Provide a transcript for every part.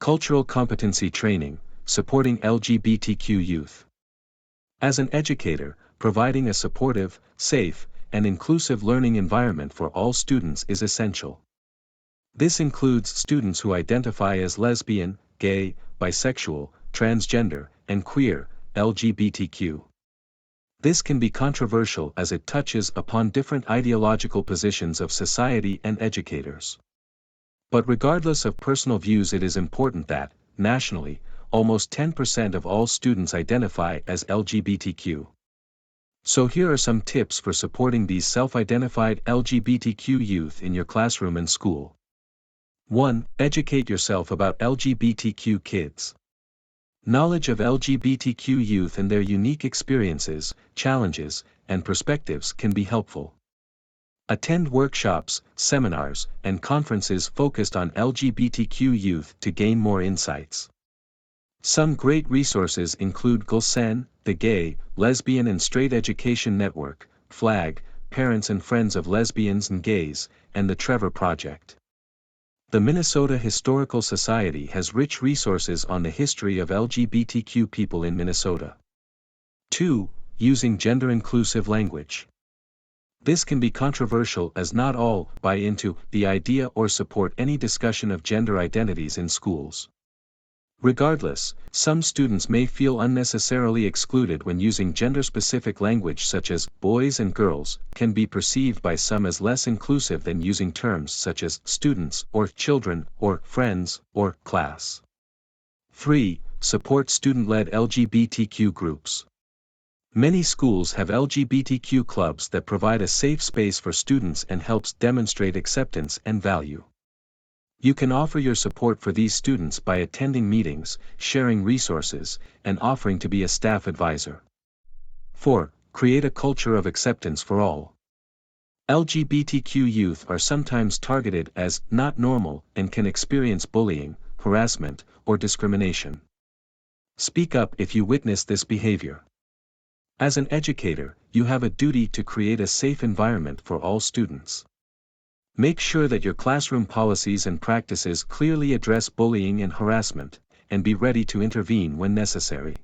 Cultural competency training, supporting LGBTQ youth. As an educator, providing a supportive, safe, and inclusive learning environment for all students is essential. This includes students who identify as lesbian, gay, bisexual, transgender, and queer, LGBTQ. This can be controversial as it touches upon different ideological positions of society and educators. But regardless of personal views, it is important that, nationally, almost 10% of all students identify as LGBTQ. So here are some tips for supporting these self-identified LGBTQ youth in your classroom and school. 1. Educate yourself about LGBTQ kids. Knowledge of LGBTQ youth and their unique experiences, challenges, and perspectives can be helpful. Attend workshops, seminars, and conferences focused on LGBTQ youth to gain more insights. Some great resources include GLSEN, the Gay, Lesbian and Straight Education Network, FLAG, Parents and Friends of Lesbians and Gays, and the Trevor Project. The Minnesota Historical Society has rich resources on the history of LGBTQ people in Minnesota. 2. Using gender-inclusive language. This can be controversial as not all buy into the idea or support any discussion of gender identities in schools. Regardless, some students may feel unnecessarily excluded when using gender-specific language such as boys and girls can be perceived by some as less inclusive than using terms such as students or children or friends or class. 3. Support student-led LGBTQ groups. Many schools have LGBTQ clubs that provide a safe space for students and helps demonstrate acceptance and value. You can offer your support for these students by attending meetings, sharing resources, and offering to be a staff advisor. 4. Create a culture of acceptance for all. LGBTQ youth are sometimes targeted as not normal and can experience bullying, harassment, or discrimination. Speak up if you witness this behavior. As an educator, you have a duty to create a safe environment for all students. Make sure that your classroom policies and practices clearly address bullying and harassment, and be ready to intervene when necessary.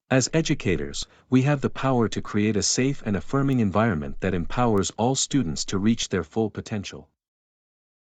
As educators, we have the power to create a safe and affirming environment that empowers all students to reach their full potential.